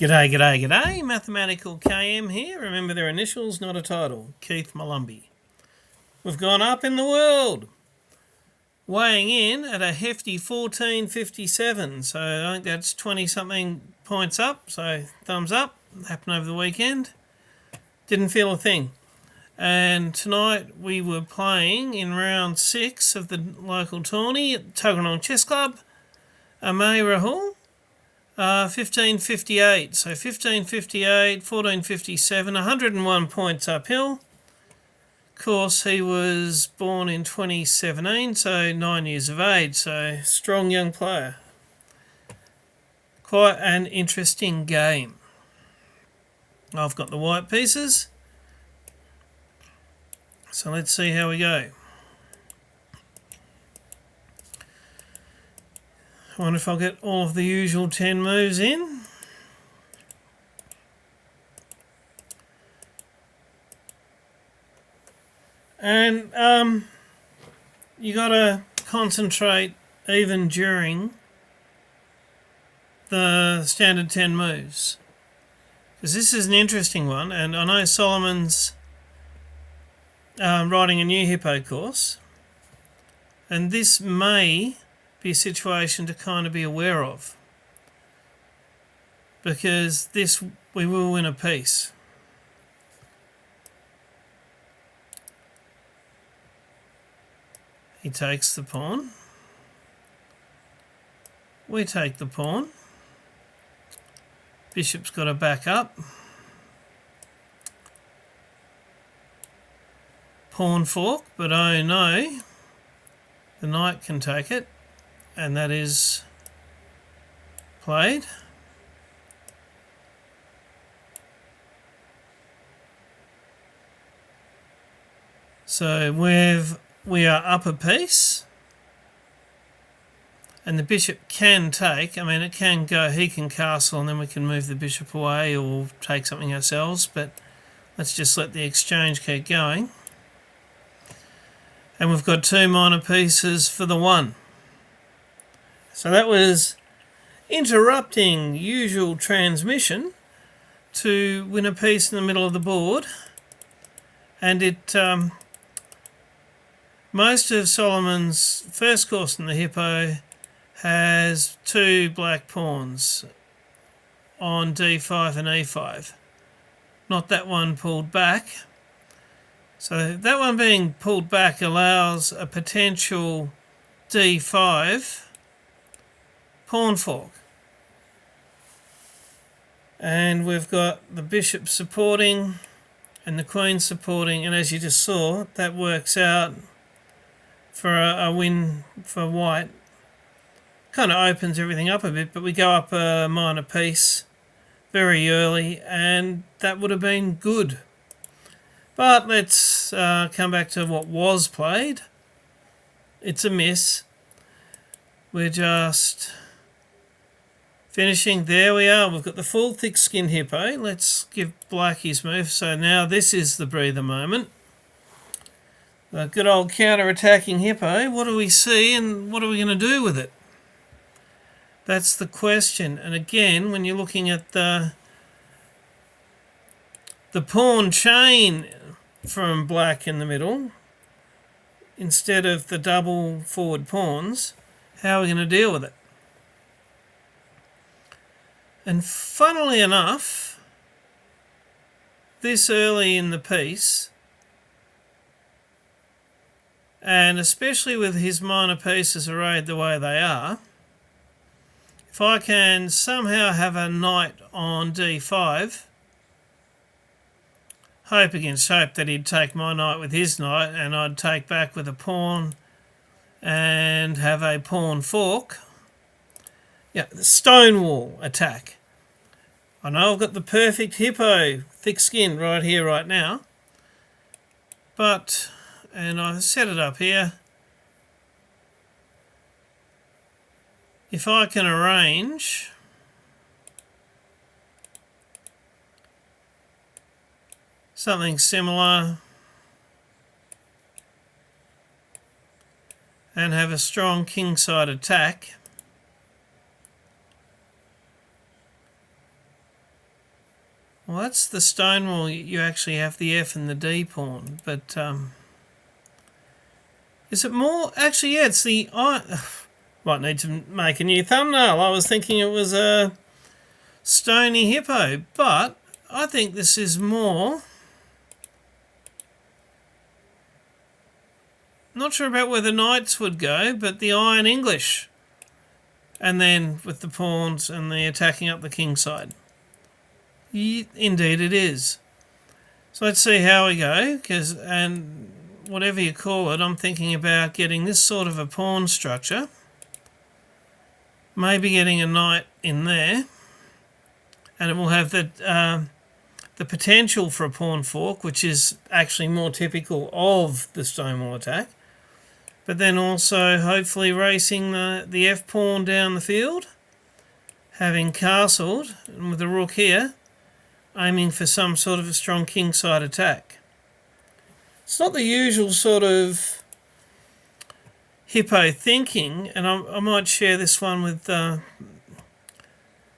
G'day, g'day, g'day. Mathematical KM here. Remember their initials, not a title. Keith Malumbi. We've gone up in the world. Weighing in at a hefty 14.57. So I think that's 20-something points up. So thumbs up. Happened over the weekend. Didn't feel a thing. And tonight we were playing in round 6 of the local tourney at Tuggeranong Chess Club, Amay Rahul. 15.58, so 15.58, 14.57, 101 points uphill. Of course, he was born in 2017, so 9 years of age, so strong young player. Quite an interesting game. I've got the white pieces, so let's see how we go. I wonder if I'll get all of the usual 10 moves in. And you got to concentrate even during the standard 10 moves, because this is an interesting one, and I know Solomon's writing a new Hippo course, and this may be a situation to kind of be aware of, because this we will win a piece. He takes the pawn. We take the pawn. Bishop's got to back up. Pawn fork, but oh no, the knight can take it. And that is played. So we are up a piece, and the bishop can take. I mean, it can go. He can castle, and then we can move the bishop away or take something ourselves. But let's just let the exchange keep going. And we've got 2 minor pieces for the 1. So that was interrupting usual transmission to win a piece in the middle of the board, and it most of Solomon's first course in the Hippo has 2 black pawns on d5 and e5. Not that one pulled back. So that one being pulled back allows a potential d5 pawn fork, and we've got the bishop supporting and the queen supporting, and as you just saw, that works out for a win for white. Kind of opens everything up a bit, but we go up a minor piece very early, and that would have been good. But let's come back to what was played. It's a miss. We're just finishing. There we are. We've got the full thick skin Hippo. Let's give black his move. So now this is the breather moment. The good old counter-attacking Hippo. What do we see and what are we going to do with it? That's the question. And again, when you're looking at the pawn chain from black in the middle, instead of the double forward pawns, how are we going to deal with it? And funnily enough, this early in the piece, and especially with his minor pieces arrayed the way they are, if I can somehow have a knight on d5, hope against hope that he'd take my knight with his knight, and I'd take back with a pawn and have a pawn fork. Yeah, the stonewall attack. I know I've got the perfect Hippo thick skin right here, right now. But, and I've set it up here. If I can arrange something similar and have a strong kingside attack, Well, that's the Stonewall. You actually have the F and the D pawn, but is it more? Actually, yeah, it's the I. Might need to make a new thumbnail. I was thinking it was a stony hippo, but I think this is more. Not sure about where the knights would go, but the Iron English. And then with the pawns and the attacking up the Kingside. Indeed it is. So let's see how we go, and whatever you call it, I'm thinking about getting this sort of a pawn structure. Maybe getting a knight in there. And it will have the potential for a pawn fork, which is actually more typical of the Stonewall attack. But then also hopefully racing the F pawn down the field, having castled, and with the rook here, aiming for some sort of a strong kingside attack. It's not the usual sort of hippo thinking, and I might share this one with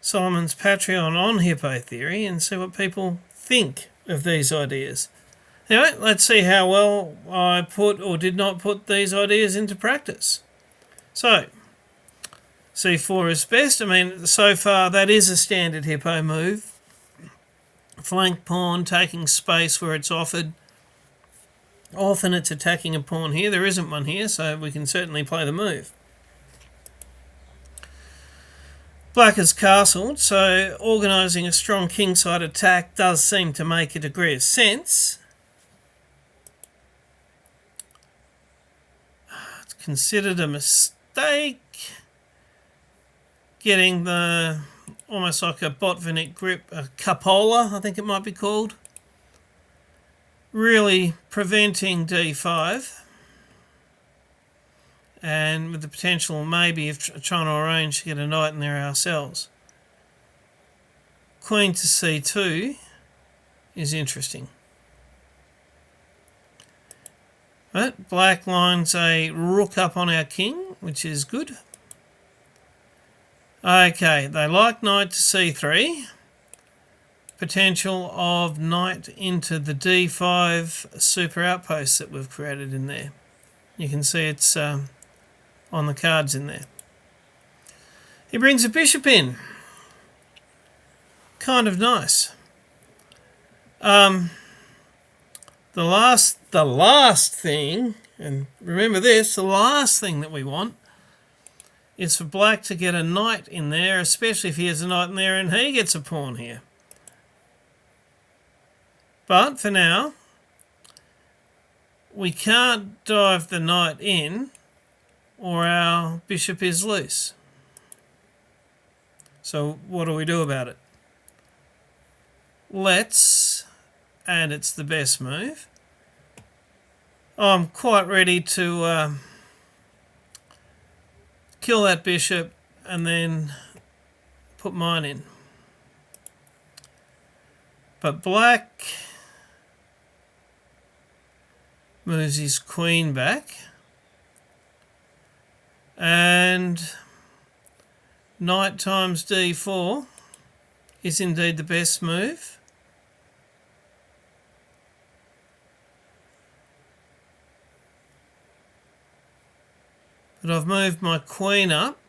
Solomon's Patreon on hippo theory and see what people think of these ideas. Anyway, let's see how well I put or did not put these ideas into practice. So, C4 is best. I mean, so far that is a standard hippo move. Flank pawn, taking space where it's offered. Often it's attacking a pawn here. There isn't one here, so we can certainly play the move. Black has castled, so organising a strong kingside attack does seem to make a degree of sense. It's considered a mistake getting the almost like a Botvinnik grip, a cupola, I think it might be called. Really preventing d5. And with the potential maybe of trying to arrange to get a knight in there ourselves. Queen to c2 is interesting. But black lines a rook up on our king, which is good. Okay, they like knight to c3. Potential of knight into the d5 super outpost that we've created in there. You can see it's on the cards in there. He brings a bishop in. Kind of nice. The last thing, and remember this, the last thing that we want is for black to get a knight in there, especially if he has a knight in there and he gets a pawn here. But for now, we can't dive the knight in or our bishop is loose. So what do we do about it? Let's, and it's the best move, I'm quite ready to kill that bishop and then put mine in. But black moves his queen back. And knight times d4 is indeed the best move. But I've moved my queen up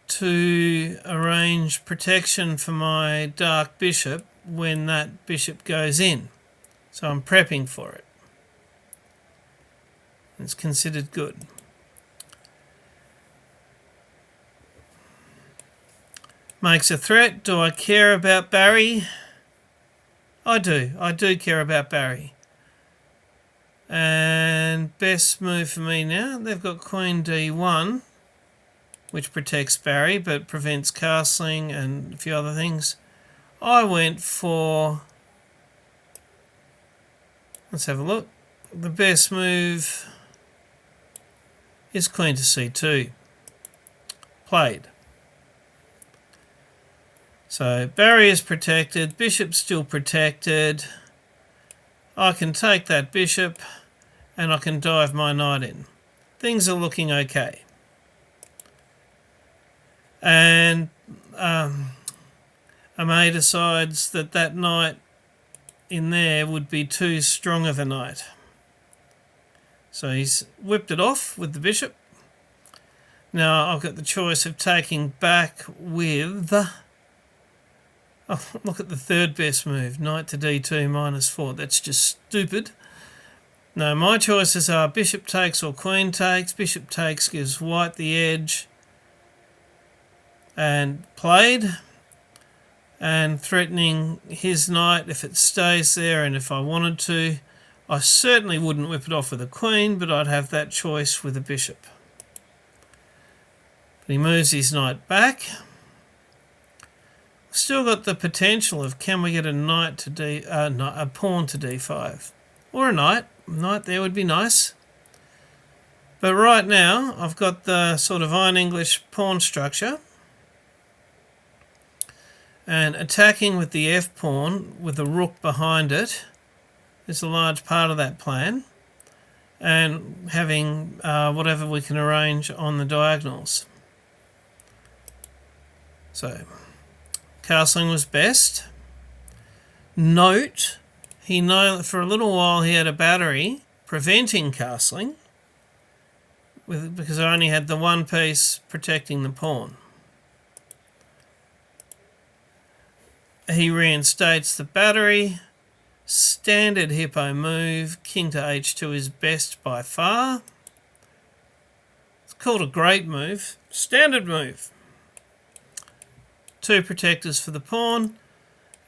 to arrange protection for my dark bishop when that bishop goes in. So I'm prepping for it. It's considered good. Makes a threat. Do I care about Barry? I do. I do care about Barry. And best move for me now, they've got Queen D1, which protects Barry but prevents castling and a few other things. I went for, let's have a look. The best move is Queen to C2. Played. So Barry is protected, bishop's still protected. I can take that bishop and I can dive my knight in. Things are looking okay. And a may decides that that knight in there would be too strong of a knight. So he's whipped it off with the bishop. Now I've got the choice of taking back with... Oh, look at the third best move, knight to d2 -4. That's just stupid. No, my choices are bishop takes or queen takes. Bishop takes gives white the edge and played, and threatening his knight if it stays there, and if I wanted to, I certainly wouldn't whip it off with a queen, but I'd have that choice with a bishop. But he moves his knight back. Still got the potential of, can we get a knight to a pawn to d5, or a knight? Knight there would be nice. But right now I've got the sort of Iron English pawn structure, and attacking with the f pawn with the rook behind it is a large part of that plan, and having whatever we can arrange on the diagonals. So castling was best. Note, for a little while he had a battery preventing castling because I only had the one piece protecting the pawn. He reinstates the battery. Standard Hippo move, king to h2 is best by far. It's called a great move. Standard move. Two protectors for the pawn,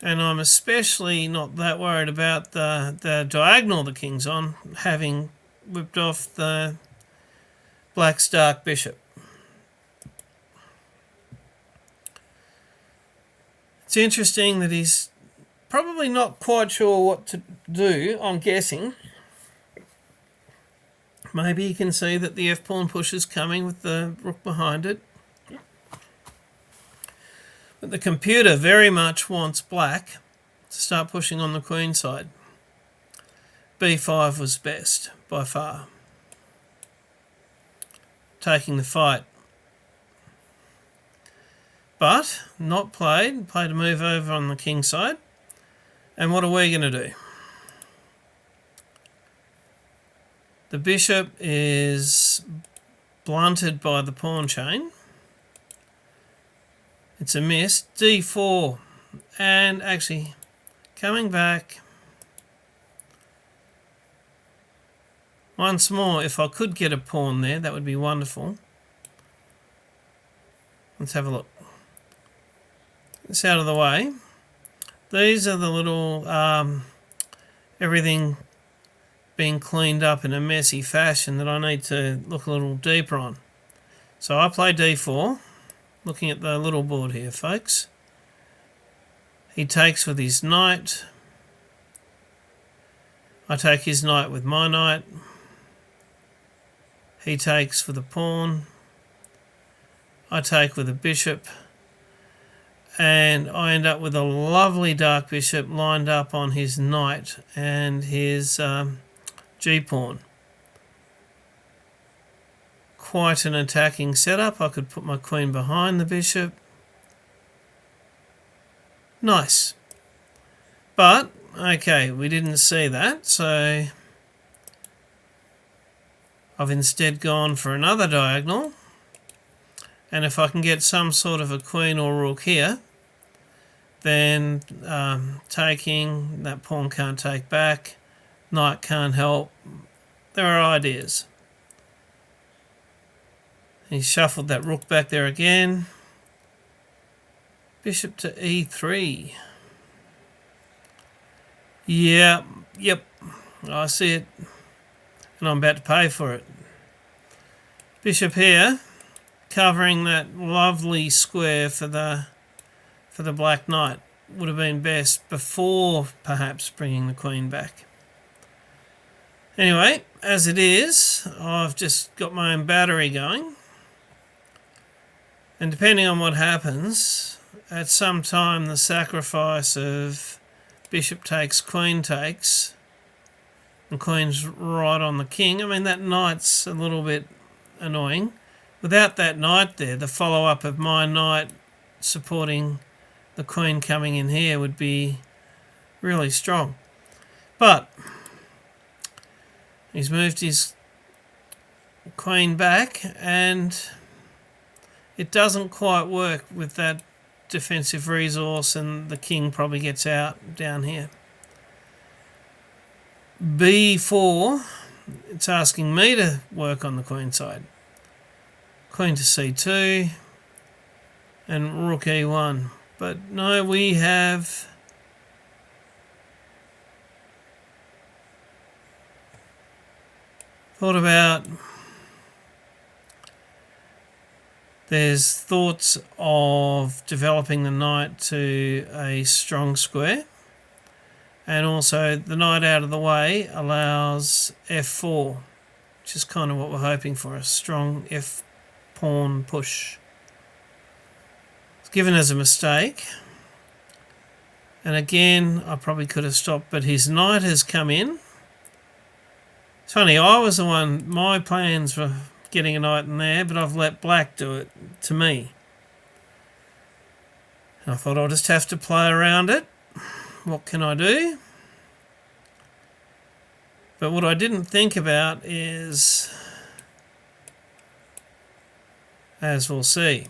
and I'm especially not that worried about the diagonal the king's on, having whipped off the black's dark bishop. It's interesting that he's probably not quite sure what to do, I'm guessing. Maybe he can see that the f-pawn push is coming with the rook behind it. But the computer very much wants black to start pushing on the queen side. b5 was best, by far. Taking the fight. But, not played. Played a move over on the king side. And what are we going to do? The bishop is blunted by the pawn chain. It's a miss. d4. And actually, coming back once more, if I could get a pawn there, that would be wonderful. Let's have a look. It's out of the way. These are the little, everything being cleaned up in a messy fashion that I need to look a little deeper on. So I play d4, looking at the little board here, folks. He takes with his knight. I take his knight with my knight. He takes for the pawn. I take with the bishop. And I end up with a lovely dark bishop lined up on his knight and his g-pawn. Quite an attacking setup. I could put my queen behind the bishop. Nice. But, okay, we didn't see that, so I've instead gone for another diagonal. And if I can get some sort of a queen or rook here, then taking, that pawn can't take back, knight can't help. There are ideas. He shuffled that rook back there again. Bishop to e3. Yeah, yep, I see it. And I'm about to pay for it. Bishop here, covering that lovely square for the black knight, would have been best before perhaps bringing the queen back. Anyway, as it is, I've just got my own battery going, and depending on what happens, at some time the sacrifice of bishop takes, queen takes, and queen's right on the king. I mean, that knight's a little bit annoying. Without that knight there, the follow-up of my knight supporting the queen coming in here would be really strong. But he's moved his queen back, and it doesn't quite work with that defensive resource, and the king probably gets out down here. B4, it's asking me to work on the queen side. Queen to C2 and rook E1. But no, we have thought about, there's thoughts of developing the knight to a strong square, and also the knight out of the way allows F4, which is kind of what we're hoping for, a strong F pawn push. It's given as a mistake, and again I probably could have stopped, but his knight has come in. It's funny, I was the one, my plans were getting a knight in there, but I've let black do it to me. And I thought I'll just have to play around it. What can I do? But what I didn't think about is, as we'll see.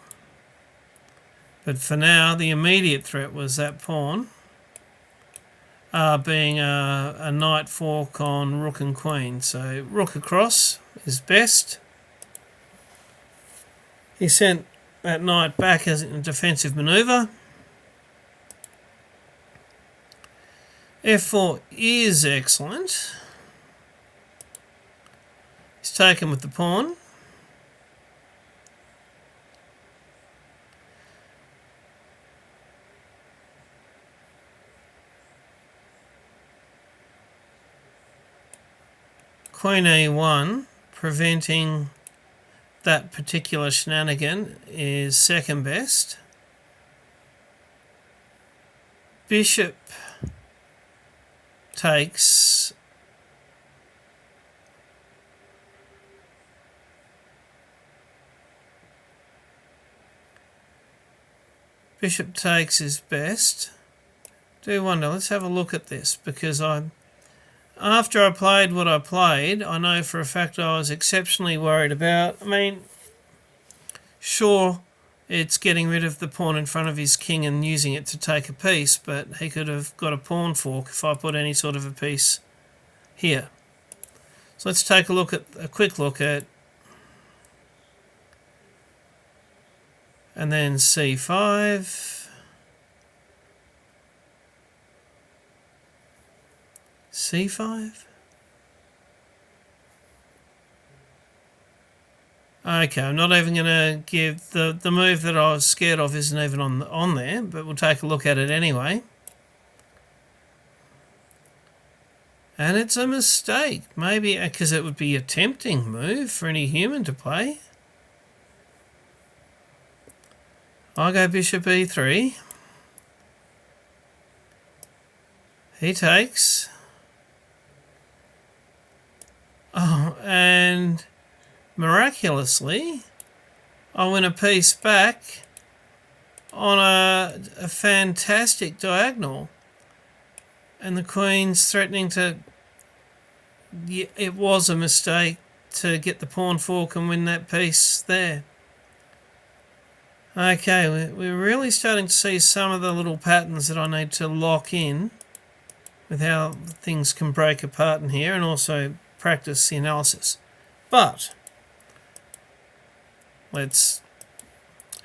But for now, the immediate threat was that pawn being a knight fork on rook and queen. So rook across is best. He sent that knight back as a defensive manoeuvre. F4 is excellent. He's taken with the pawn. Queen A1, preventing that particular shenanigan, is second best. Bishop takes. Bishop takes is best. Do wonder, let's have a look at this, because after I played what I played, I know for a fact I was exceptionally worried about. I mean, sure, it's getting rid of the pawn in front of his king and using it to take a piece, but he could have got a pawn fork if I put any sort of a piece here. So let's take a quick look at, and then C5. C5? Okay, I'm not even going to give the move that I was scared of, isn't even on there, but we'll take a look at it anyway. And it's a mistake, maybe because it would be a tempting move for any human to play. I go bishop E3. He takes. Oh, and miraculously, I win a piece back on a fantastic diagonal. And the queen's threatening to... Yeah, it was a mistake to get the pawn fork and win that piece there. Okay, we're really starting to see some of the little patterns that I need to lock in with how things can break apart in here, and also practice the analysis. But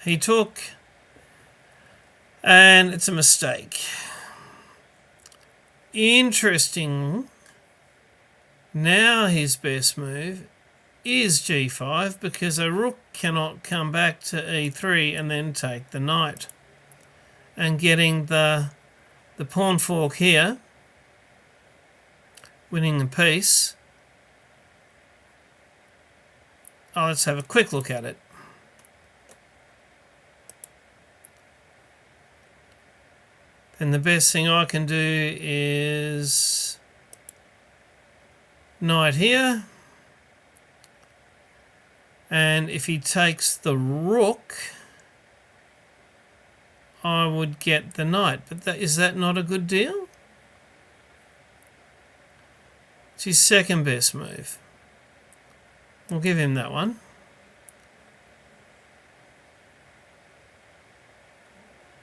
he took, and it's a mistake. Interesting. Now his best move is G5, because a rook cannot come back to E3 and then take the knight. And getting the pawn fork here, winning the piece. Oh, let's have a quick look at it. Then the best thing I can do is knight here. And if he takes the rook, I would get the knight. But is that not a good deal? It's his second best move. We'll give him that one.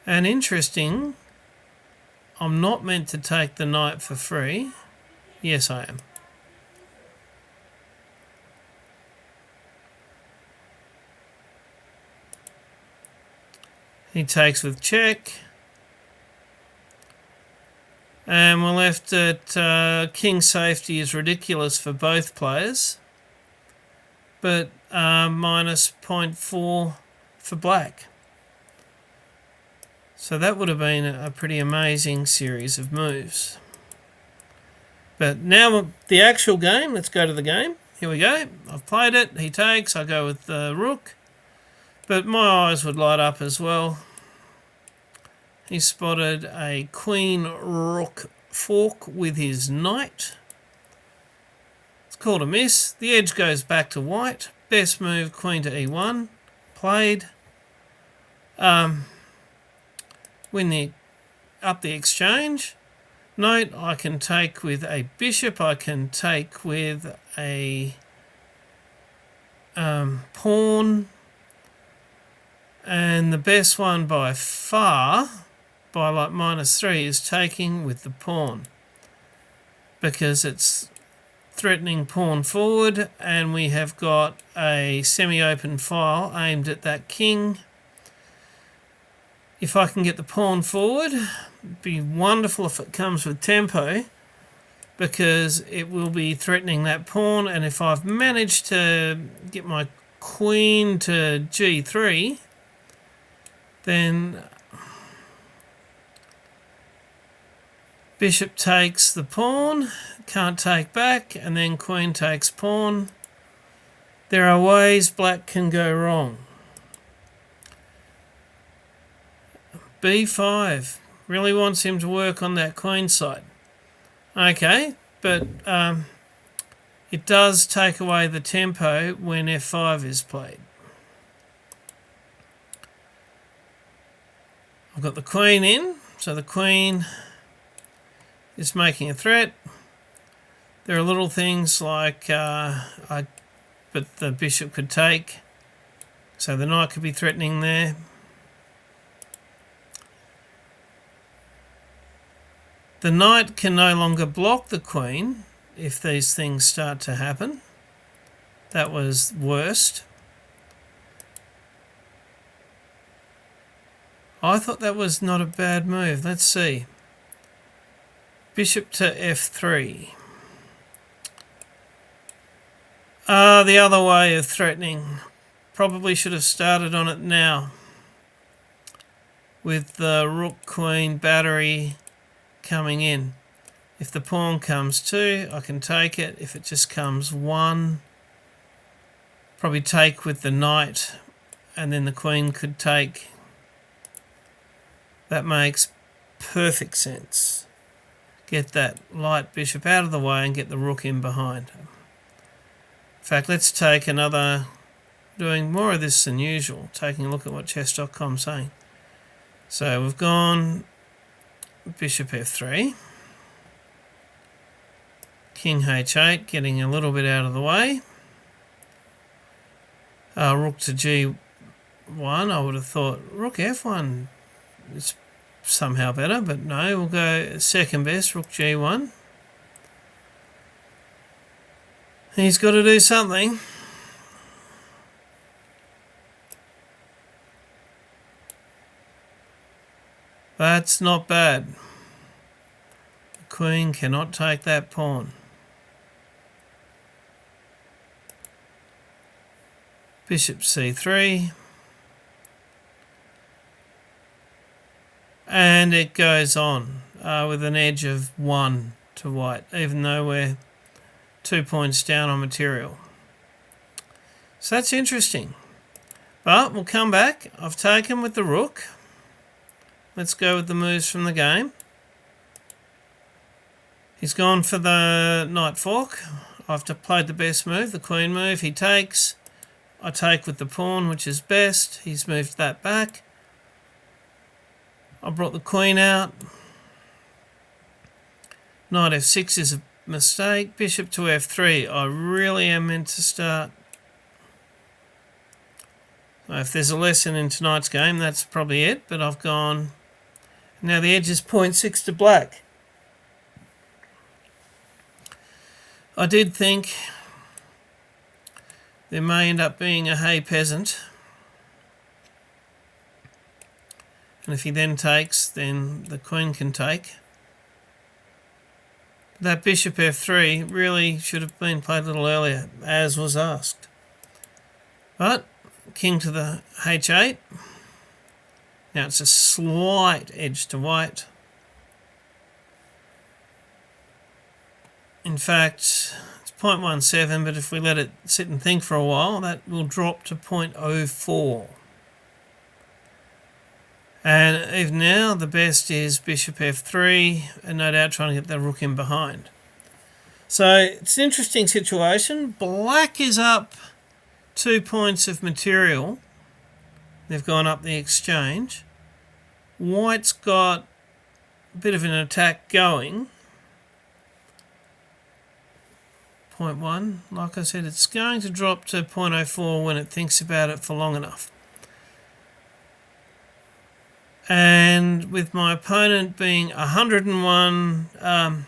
And interesting, I'm not meant to take the knight for free. Yes, I am. He takes with check. And we're left at king safety is ridiculous for both players. But minus 0.4 for black. So that would have been a pretty amazing series of moves. But now the actual game, let's go to the game. Here we go. I've played it. He takes. I go with the rook. But my eyes would light up as well. He spotted a queen rook fork with his knight. It's called a miss. The edge goes back to white. Best move, queen to e1. Played. Win up the exchange. Note, I can take with a bishop. I can take with a pawn. And the best one by far, by like -3, is taking with the pawn. Because it's threatening pawn forward, and we have got a semi-open file aimed at that king. If I can get the pawn forward, it'd be wonderful if it comes with tempo, because it will be threatening that pawn. And if I've managed to get my queen to g3, then bishop takes the pawn, can't take back, and then queen takes pawn. There are ways black can go wrong. b5 really wants him to work on that queen side. Okay, but it does take away the tempo when f5 is played. I've got the queen in, so the queen is making a threat. There are little things like, but the bishop could take, so the knight could be threatening there. The knight can no longer block the queen if these things start to happen. That was worst. I thought that was not a bad move. Let's see. Bishop to f3. The other way of threatening. Probably should have started on it now. With the rook-queen battery coming in. If the pawn comes 2, I can take it. If it just comes 1, probably take with the knight, and then the queen could take. That makes perfect sense. Get that light bishop out of the way and get the rook in behind. In fact, let's take another, doing more of this than usual, taking a look at what chess.com's saying. So we've gone bishop f3, king h8, getting a little bit out of the way. Rook to g1, I would have thought rook f1 is somehow better, but no, we'll go second best, rook g1. He's got to do something. That's not bad. The queen cannot take that pawn. Bishop c3. And it goes on with an edge of 1 to white, even though we're 2 points down on material. So that's interesting. But we'll come back. I've taken with the rook. Let's go with the moves from the game. He's gone for the knight fork. I've played the best move, the queen move. He takes. I take with the pawn, which is best. He's moved that back. I brought the queen out. Knight f6 is a mistake. Bishop to f3. I really am meant to start. If there's a lesson in tonight's game, that's probably it. But I've gone. Now the edge is 0.6 to black. I did think there may end up being a hay peasant. And if he then takes, then the queen can take. That bishop f3 really should have been played a little earlier, as was asked. But king to the h8. Now it's a slight edge to white. In fact, it's 0.17, but if we let it sit and think for a while, that will drop to 0.04. And even now, the best is bishop f3, and no doubt trying to get the rook in behind. So it's an interesting situation. Black is up 2 points of material. They've gone up the exchange. White's got a bit of an attack going. 0.1. Like I said, it's going to drop to 0.04 when it thinks about it for long enough. And with my opponent being 101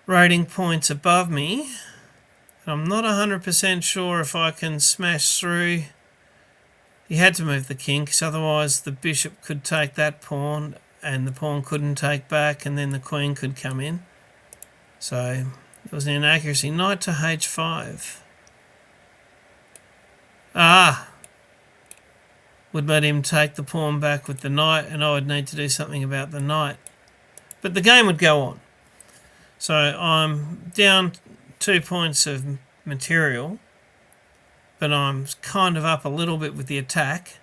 rating points above me, I'm not 100% sure if I can smash through. He had to move the king, because otherwise the bishop could take that pawn, and the pawn couldn't take back, and then the queen could come in. So there was an inaccuracy. Knight to h5. Would let him take the pawn back with the knight, and I would need to do something about the knight. But the game would go on. So I'm down 2 points of material, but I'm kind of up a little bit with the attack.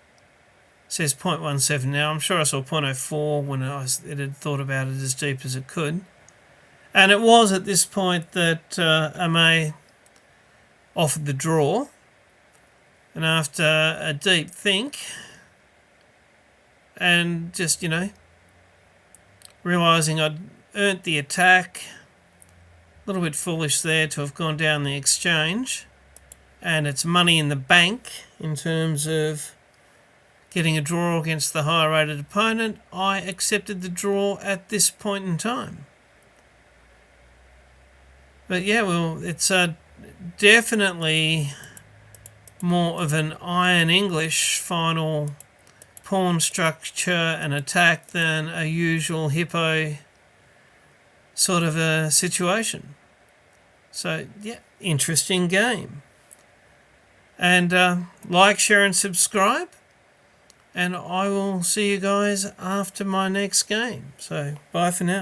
It says 0.17 now. I'm sure I saw 0.04 when it had thought about it as deep as it could. And it was at this point that Amay offered the draw. And after a deep think, and just, realising I'd earned the attack, a little bit foolish there to have gone down the exchange, and it's money in the bank in terms of getting a draw against the higher rated opponent, I accepted the draw at this point in time. But yeah, well, it's definitely more of an Iron English final pawn structure and attack than a usual Hippo sort of a situation. So yeah, interesting game. And like, share and subscribe, and I will see you guys after my next game. So bye for now.